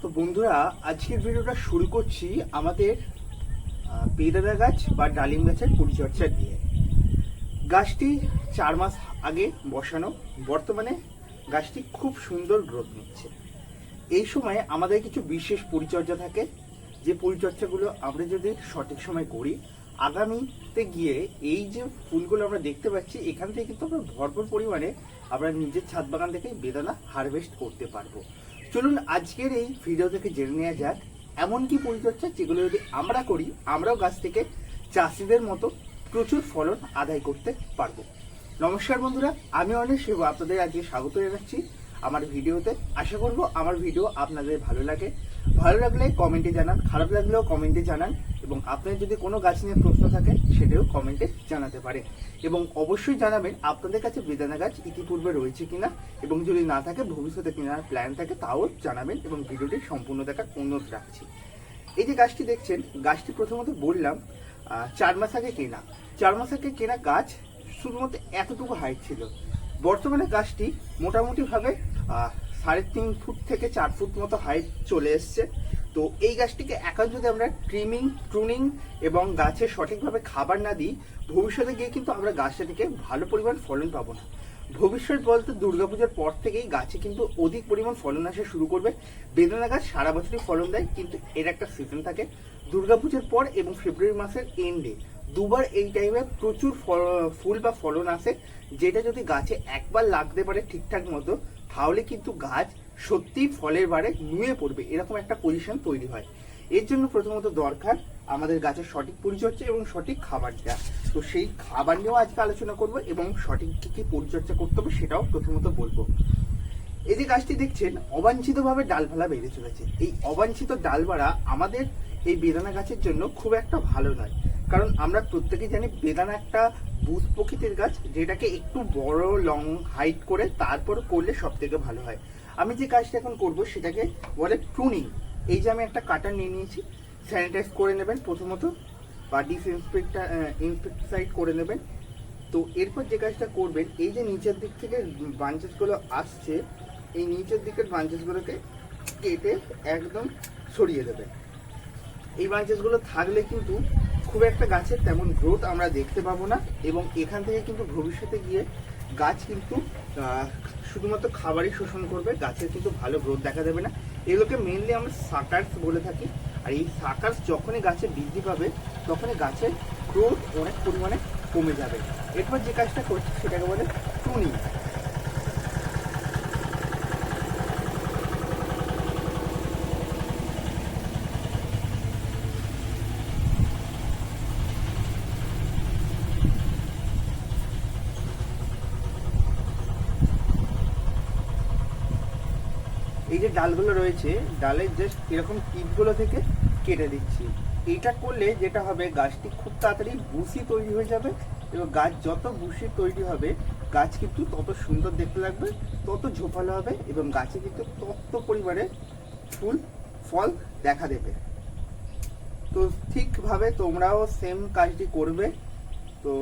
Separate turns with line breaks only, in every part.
তো বন্ধুরা, আজকের ভিডিওটা শুরু করছি আমাদের বেদানা গাছ বা ডালিম গাছের পরিচর্যা দিয়ে। গাছটি 4 মাস আগে বসানো, বর্তমানে গাছটি খুব সুন্দর গ্রোথ নিচ্ছে। এই সময় আমাদের কিছু বিশেষ পরিচর্যা থাকে, যে পরিচর্যাগুলো আমরা যদি সঠিক সময় করি, আগামীতে গিয়ে এই যে ফুলগুলো আমরা দেখতে পাচ্ছি, এখান থেকে কিন্তু আমরা ভরপুর পরিমাণে আমরা নিজের ছাদ বাগান থেকে বেদানা হারভেস্ট করতে পারবো। চলুন আজকের এই ভিডিও থেকে জেনে নেওয়া যাক এমন কি পরিচর্যা যেগুলো যদি আমরা করি, আমরাও গাছ থেকে চাষিদের মতো প্রচুর ফলন আদায় করতে পারবো। নমস্কার বন্ধুরা, আমি অনেক শিব আপনাদের আজকে স্বাগত জানাচ্ছি আমার ভিডিওতে। আশা করব আমার ভিডিও আপনাদের ভালো লাগে। ভালো লাগলে কমেন্টে জানান, খারাপ লাগলেও কমেন্টে জানান, এবং আপনার যদি কোনো গাছ নিয়ে প্রশ্ন থাকে সেটাও কমেন্টে জানাতে পারে। এবং অবশ্যই জানাবেন আপনাদের কাছে বেদানা গাছ ইতিপূর্বে রয়েছে কিনা, এবং যদি না থাকে ভবিষ্যতে কেনার প্ল্যান থাকে তাও জানাবেন, এবং ভিডিওটি সম্পূর্ণ দেখার অনুরোধ রাখছি। এই যে গাছটি দেখছেন, গাছটি প্রথমত বললাম 4 মাস আগে কেনা। 4 মাস আগে কেনা গাছ শুধুমাত্র এতটুকু হাইট ছিল। বর্তমানে গাছটি মোটামুটিভাবে 3.5 ফুট থেকে 4 ফুট মতো হাইট চলে এসছে। তো এই গাছটিকে এখন যদি আমরা প্রুনিং এবং গাছের সঠিকভাবে খাবার না দিই, ভবিষ্যতে গিয়ে কিন্তু আমরা গাছটা থেকে ভালো পরিমাণ ফলন পাবো না। ভবিষ্যৎ বলতে দুর্গাপূজার পর থেকেই গাছে কিন্তু অধিক পরিমাণ ফলন আসা শুরু করবে। বেদানা গাছ সারা বছরই ফলন দেয়, কিন্তু এর একটা সিজন থাকে। দুর্গাপূজার পর এবং ফেব্রুয়ারি মাসের এন্ডে দুবার এই টাইমে প্রচুর ফুল বা ফলন আসে, যেটা যদি গাছে একবার লাগতে পারে ঠিকঠাক মতো, তাহলে কিন্তু গাছ সত্যি ফলের বারে নুয়ে পড়বে, এরকম একটা পজিশন তৈরি হয়। এর জন্য প্রথমত দরকার আমাদের গাছের সঠিক পরিচর্যা এবং সঠিক খাবার দেওয়া। তো সেই খাবার নিয়েও আজকে আলোচনা করব, এবং সঠিক কি কি পরিচর্যা করতে হবে সেটাও প্রথমত বলবো। এই যে গাছটি দেখছেন, অবাঞ্ছিতভাবে ডালপালা বেড়ে চলেছে। এই অবাঞ্ছিত ডালপালা আমাদের এই বেদানা গাছের জন্য খুব একটা ভালো নয়, কারণ আমরা প্রত্যেকেই জানি বেদানা একটা বুধ প্রকৃতির গাছ, যেটাকে একটু বড় লং হাইট করে তারপর করলে সব থেকে ভালো হয়। আমি যে কাজটা এখন করব সেটাকে বলে প্রুনিং। এই যে আমি একটা কাটার নিয়ে নিয়েছি, স্যানিটাইজ করে নেবেন প্রথমত, বা ইনসেক্টিসাইড করে নেবেন। তো এরপর যে কাজটা করবেন, এই যে নিচের দিক থেকে ব্রাঞ্চেসগুলো আসছে, এই নিচের দিকের ব্রাঞ্চেসগুলোকে কেটে একদম সরিয়ে দেবেন। এই ব্রাঞ্চেসগুলো থাকলে কিন্তু খুব একটা গাছের তেমন গ্রোথ আমরা দেখতে পাবো না, এবং এখান থেকে কিন্তু ভবিষ্যতে গিয়ে গাছ কিন্তু শুধুমাত্র খাবারই শোষণ করবে, গাছের কিন্তু ভালো গ্রোথ দেখা দেবে না। এগুলোকে মেনলি আমরা সাকার্স বলে থাকি। আর এই সাকার্স যখনই গাছে বৃদ্ধি পাবে, তখনই গাছের গ্রোথ অনেক পরিমাণে কমে যাবে। এরপর যে কাজটা করছি সেটাকে বলে প্রুনিং। এই যে ডালগুলো রয়েছে, ডালের জাস্ট এরকম টিপগুলো থেকে কেটে দিচ্ছি। এইটা করলে যেটা হবে, গাছটি খুব তাড়াতাড়ি বুশি তৈরি হয়ে যাবে, এবং গাছ যত বুশি তৈরি হবে, গাছ কিন্তু তত সুন্দর দেখতে লাগবে, তত ঝোপালো হবে, এবং গাছে কিন্তু তত পরিমাণে ফুল ফল দেখা দেবে। তো ঠিকভাবে তোমরাও সেম কাজটি করবে। তো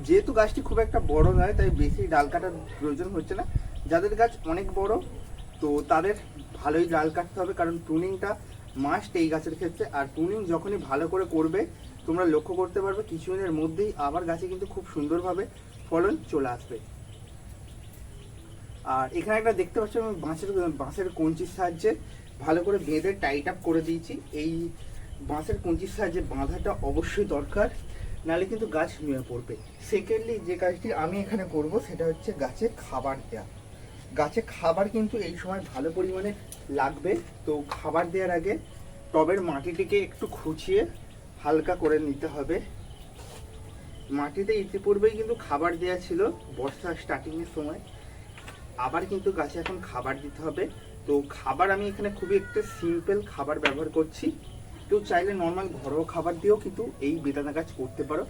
যেহেতু গাছটি খুব একটা বড় নয়, তাই বেশি ডাল কাটার প্রয়োজন হচ্ছে না। যাদের গাছ অনেক বড়, তো তাদের ভালোই ডাল কাটতে হবে, কারণ প্রুনিংটা মাস্ট এই গাছের ক্ষেত্রে। আর প্রুনিং যখনই ভালো করে করবে, তোমরা লক্ষ্য করতে পারবে কিছুদিনের মধ্যেই আবার গাছে কিন্তু খুব সুন্দরভাবে ফলন চলে আসবে। আর এখানে একটা দেখতে পাচ্ছ, আমি বাঁশের কঞ্চির সাহায্যে ভালো করে বেঁধে টাইট আপ করে দিয়েছি। এই বাঁশের কঞ্চির সাহায্যে বাঁধাটা অবশ্যই দরকার, নাহলে কিন্তু গাছ নুয়ে পড়বে। সেকেন্ডলি যে কাজটি আমি এখানে করব সেটা হচ্ছে গাছে খাবার দেওয়া। গাছে খাবার কিন্তু এই সময় ভালো পরিমাণে লাগবে। তো খাবার দেওয়ার আগে টবের মাটিটিকে একটু খুঁচিয়ে হালকা করে নিতে হবে। মাটিতে ইতিপূর্বেই কিন্তু খাবার দেওয়া ছিল বর্ষা স্টার্টিংয়ের সময়, আবার কিন্তু গাছে এখন খাবার দিতে হবে। তো খাবার আমি এখানে খুবই একটা সিম্পল খাবার ব্যবহার করছি। কেউ চাইলে নর্মাল ঘরোয়া খাবার দিয়েও কিন্তু এই বেদানা গাছ করতে পারো।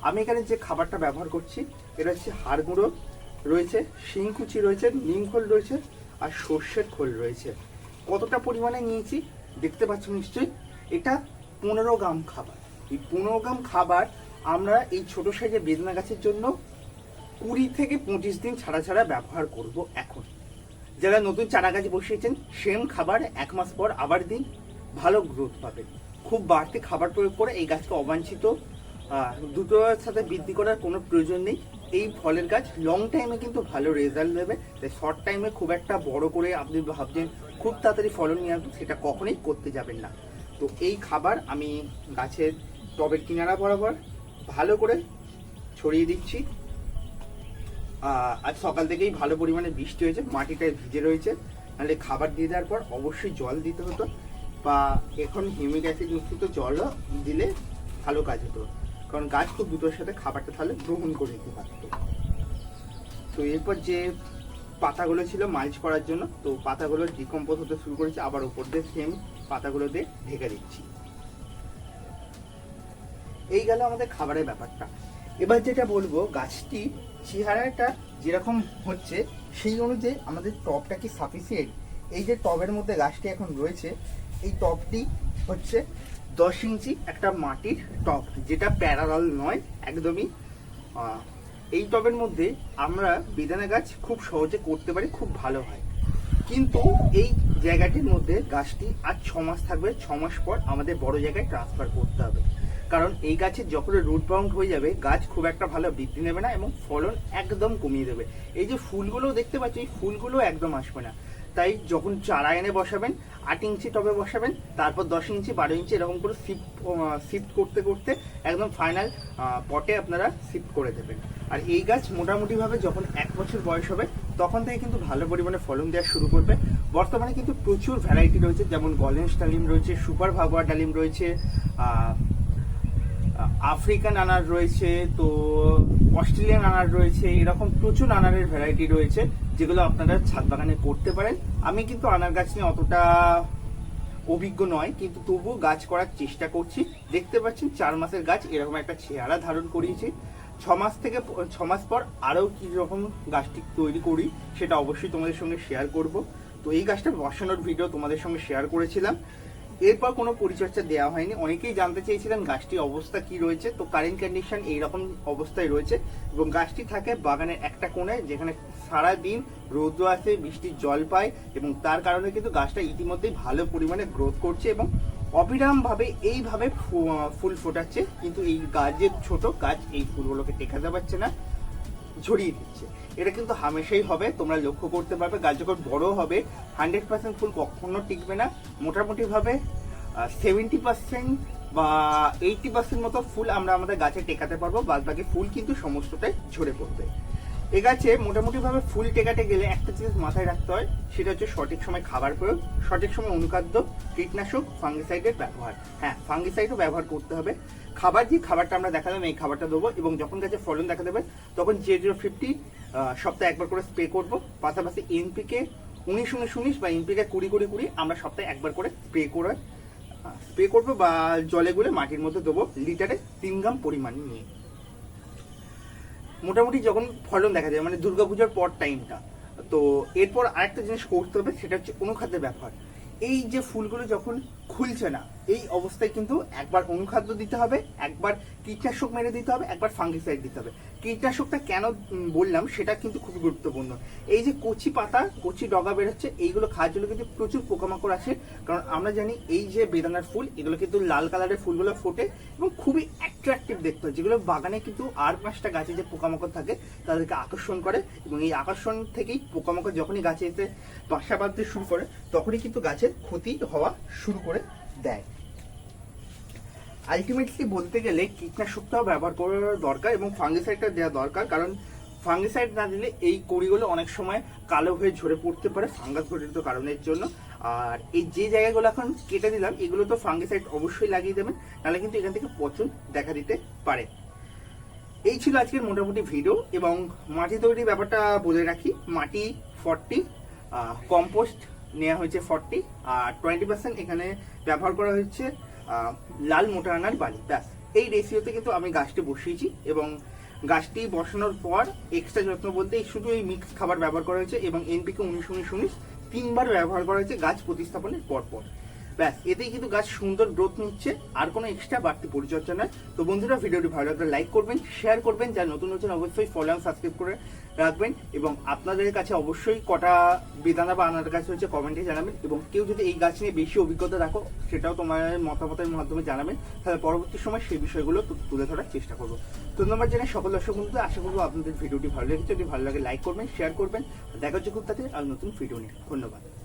আমি এখানে যে খাবারটা ব্যবহার করছি, এটা হচ্ছে হাড় গুঁড়ো রয়েছে, শিংকুচি রয়েছে, নিম খোল রয়েছে, আর সর্ষের খোল রয়েছে। কতটা পরিমাণে নিয়েছি দেখতে পাচ্ছ নিশ্চয়ই। এটা 15 গ্রাম খাবার। এই 15 গ্রাম খাবার আমরা এই ছোট সাইজের বেদানা গাছের জন্য 20 থেকে 25 দিন ছাড়া ছাড়া ব্যবহার করব এখন। যারা নতুন চারা গাছ বসিয়েছেন সেম খাবার 1 মাস পর আবার দিন, ভালো গ্রোথ পাবেন। খুব বাড়তি খাবার প্রয়োগ করে এই গাছকে অবাঞ্ছিত দ্রুততার সাথে বৃদ্ধি করার কোনো প্রয়োজন নেই। এই ফলের গাছ লং টাইমে কিন্তু ভালো রেজাল্ট দেবে, তাই শর্ট টাইমে খুব একটা বড় করে আপনি ভাবছেন খুব তাড়াতাড়ি ফলন নিয়ে আসবেন, সেটা কখনোই করতে যাবেন না। তো এই খাবার আমি গাছের টবের কিনারা বরাবর ভালো করে ছড়িয়ে দিচ্ছি। আজ সকাল থেকেই ভালো পরিমাণে বৃষ্টি হয়েছে, মাটিটা ভিজে রয়েছে, নাহলে খাবার দিয়ে দেওয়ার পর অবশ্যই জল দিতে হতো, বা এখন হিউমিক অ্যাসিড মিশ্রিত জলও দিলে ভালো কাজ হতো, কারণ গাছ খুব দ্রুতর সাথে খাবারটা তাহলে গ্রহণ করে নিতে পারতো। তো এরপর যে পাতাগুলো ছিল মালচ করার জন্য, তো পাতাগুলো ডিকম্পোজ হতে শুরু করেছে, আবার উপর দিয়ে সেম পাতাগুলো দিয়ে ঢেকে দিচ্ছি। এই গেল আমাদের খাবারের ব্যাপারটা। এবার যেটা বলবো, গাছটি চেহারাটা যেরকম হচ্ছে সেই অনুযায়ী আমাদের টবটা কি সাফিসিয়েন্ট। এই যে টবের মধ্যে গাছটি এখন রয়েছে, এই টবটি হচ্ছে 10 ইঞ্চি একটা মাটির টব, যেটা প্যারালাল নয় একদমই। এই টবের মধ্যে আমরা বেদানা গাছ খুব সহজে করতে পারি, খুব ভালো হয়। কিন্তু এই জায়গাটির মধ্যে গাছটি আর 6 মাস থাকবে, 6 মাস পর আমাদের বড় জায়গায় ট্রান্সফার করতে হবে, কারণ এই গাছের যখন রুট বাউন্ড হয়ে যাবে গাছ খুব একটা ভালো বৃদ্ধি নেবে না এবং ফলন একদম কমিয়ে দেবে। এই যে ফুলগুলো দেখতে পাচ্ছি, এই ফুলগুলো একদম আসবে না। তাই যখন চারা এনে বসাবেন 8 ইঞ্চি টবে বসাবেন, তারপর 10 ইঞ্চি 12 ইঞ্চি এরকম করে শিফট করতে করতে একদম ফাইনাল পটে আপনারা শিফট করে দেবেন। আর এই গাছ মোটামুটিভাবে যখন 1 বছর বয়স হবে তখন থেকে কিন্তু ভালো পরিমাণে ফলন দেওয়া শুরু করবে। বর্তমানে কিন্তু প্রচুর ভ্যারাইটি রয়েছে, যেমন গলেন্স ডালিম রয়েছে, সুপার ভাগুয়া ডালিম রয়েছে, আফ্রিকান আনার রয়েছে, তো অস্ট্রেলিয়ান আনার রয়েছে, এরকম প্রচুর আনারের ভ্যারাইটি রয়েছে যেগুলো আপনারা ছাদ বাগানে করতে পারেন। আমি কিন্তু আনার গাছ নিয়ে অতটা অভিজ্ঞ নয়, কিন্তু তবুও গাছ করার চেষ্টা করছি। দেখতে পাচ্ছেন 4 মাসের গাছ এরকম একটা চেহারা ধারণ করিয়েছি। 6 মাস পর আরও কি রকম গাছটি তৈরি করি সেটা অবশ্যই তোমাদের সঙ্গে শেয়ার করব। তো এই গাছটা বসানোর ভিডিও তোমাদের সঙ্গে শেয়ার করেছিলাম, এরপর কোনো পরিচর্যা দেওয়া হয়নি। অনেকেই জানতে চেয়েছিলেন গাছটির অবস্থা কি রয়েছে, তো কারেন্ট কন্ডিশন এইরকম অবস্থায় রয়েছে এবং গাছটি থাকে বাগানের একটা কোণে, যেখানে সারাদিন রৌদ্র আসে, বৃষ্টির জল পায় এবং তার কারণে কিন্তু গাছটা ইতিমধ্যেই ভালো পরিমাণে গ্রোথ করছে এবং অবিরামভাবে এইভাবে ফুল ফোটাচ্ছে। কিন্তু এই গাছের ছোট গাছ এই ফুলগুলোকে টেকাতে পারছে না, ঝরিয়ে দিচ্ছে। এটা কিন্তু হামেশাই হবে, তোমরা লক্ষ্য করতে পারবে। গাছ যখন বড় হবে 100% ফুল কখনো টিকবে না, মোটামুটি ভাবে 70% বা 80% মতো ফুল আমরা আমাদের গাছে টেকাতে পারবো, বাদ বাকি ফুল কিন্তু সমস্তটাই ঝরে পড়বে। এ গাছে মোটামুটি ভাবে ফুল টেকাতে গেলে একটা জিনিস মাথায় রাখতে হয়, সেটা হচ্ছে সঠিক সময় খাবার প্রয়োগ, সঠিক সময় অনুখাদ্য, কীটনাশক, ফাঙ্গিসাইডের ব্যবহার। হ্যাঁ, ফাঙ্গিসাইডও ব্যবহার করতে হবে। খাবারটা আমরা দেখালাম, এই খাবারটা দেবো এবং যখন গাছে ফলন দেখা দেবে তখন J050 সপ্তাহে একবার করে স্প্রে করব। পাশাপাশি এনপিকে 19-19 বা এনপিকে 20-20 আমরা সপ্তাহে একবার করে স্প্রে করবো বা জলে গুলে মাটির মধ্যে দেবো, লিটারে 3 গ্রাম পরিমাণ নিয়ে। মোটামুটি যখন ফলন দেখা যায়, মানে দুর্গাপূজার পর টাইমটা, তো এরপর আরেকটা জিনিস করতে হবে, সেটা হচ্ছে অনুখাদ্যের ব্যবহার। এই যে ফুলগুলো যখন খুলছে না, এই অবস্থায় কিন্তু একবার অনুখাদ্য দিতে হবে, একবার কীটনাশক মেরে দিতে হবে, একবার ফাঙ্গিসাইড দিতে হবে। কীটনাশকটা কেন বললাম সেটা কিন্তু খুব গুরুত্বপূর্ণ। এই যে কচি পাতা, কচি ডগা বেরোচ্ছে, এইগুলো খাওয়ার জন্য কিন্তু প্রচুর পোকামাকড় আসে, কারণ আমরা জানি এই যে বেদানার ফুল, এগুলো কিন্তু লাল কালারের ফুলগুলো ফোটে এবং খুবই অ্যাট্রাকটিভ দেখতে হয়, যেগুলো বাগানে কিন্তু আর 5টা গাছে যে পোকামাকড় থাকে তাদেরকে আকর্ষণ করে এবং এই আকর্ষণ থেকেই পোকামাকড় যখনই গাছে এসে বাসা বাঁধতে শুরু করে তখনই কিন্তু গাছের ক্ষতি হওয়া শুরু করে দেয়। আলটিমেটলি বলতে গেলে কীটনাশকটাও ব্যবহার করা দরকার এবং ফাঙ্গিসাইডটা দেওয়া দরকার, কারণ ফাঙ্গিসাইড না দিলে এই কড়িগুলো অনেক সময় কালো হয়ে ঝরে পড়তে পারে ফাঙ্গাস ঘটিত কারণের জন্য। আর এই যে জায়গাগুলো এখন কেটে দিলাম এগুলো তো ফাঙ্গিসাইড অবশ্যই লাগিয়ে দেবেন, নাহলে কিন্তু এখান থেকে পচন দেখা দিতে পারে। এই ছিল আজকের মোটামুটি ভিডিও। এবং মাটি তৈরির ব্যাপারটা বলে রাখি, মাটি 40, কম্পোস্ট নেওয়া হয়েছে 40, আর 20% এখানে ব্যবহার করা হচ্ছে লাল মোটা আনার বালি। ব্যাস এই রেশিওতে কিন্তু আমি গাছটি বসিয়েছি এবং গাছটি বসানোর পর এক্সট্রা যত্ন বলতে শুধু এই মিক্স খাবার ব্যবহার করা হয়েছে এবং এনপিকে 19-19 3বার ব্যবহার করা হয়েছে গাছ প্রতিস্থাপনের পর। ব্যাস এতেই কিন্তু গাছ সুন্দর গ্রোথ নিচ্ছে, আর কোনো এক্সট্রা বাড়তি পরিচর্যা নয়। তো বন্ধুরা, ভিডিওটি ভালো লাগলে লাইক করবেন, শেয়ার করবেন, যারা নতুন অবশ্যই ফলো এবং সাবস্ক্রাইব করে রাখবেন এবং আপনাদের কাছে অবশ্যই কটা বেদানা বা আনার গাছ হচ্ছে কমেন্টে জানাবেন। এবং কেউ যদি এই গাছ নিয়ে বেশি অভিজ্ঞতা রাখো সেটাও তোমার মতামতের মাধ্যমে জানাবেন, তাহলে পরবর্তী সময় সেই বিষয়গুলো তুলে ধরার চেষ্টা করবো। ধন্যবাদ জানাই সকল দর্শক বন্ধুদের। আশা করবো আপনাদের ভিডিওটি ভালো লেগেছে। যদি ভালো লাগে লাইক করবেন, শেয়ার করবেন। দেখা হচ্ছে খুব তাড়াতাড়ি আর নতুন ভিডিও নিয়ে। ধন্যবাদ।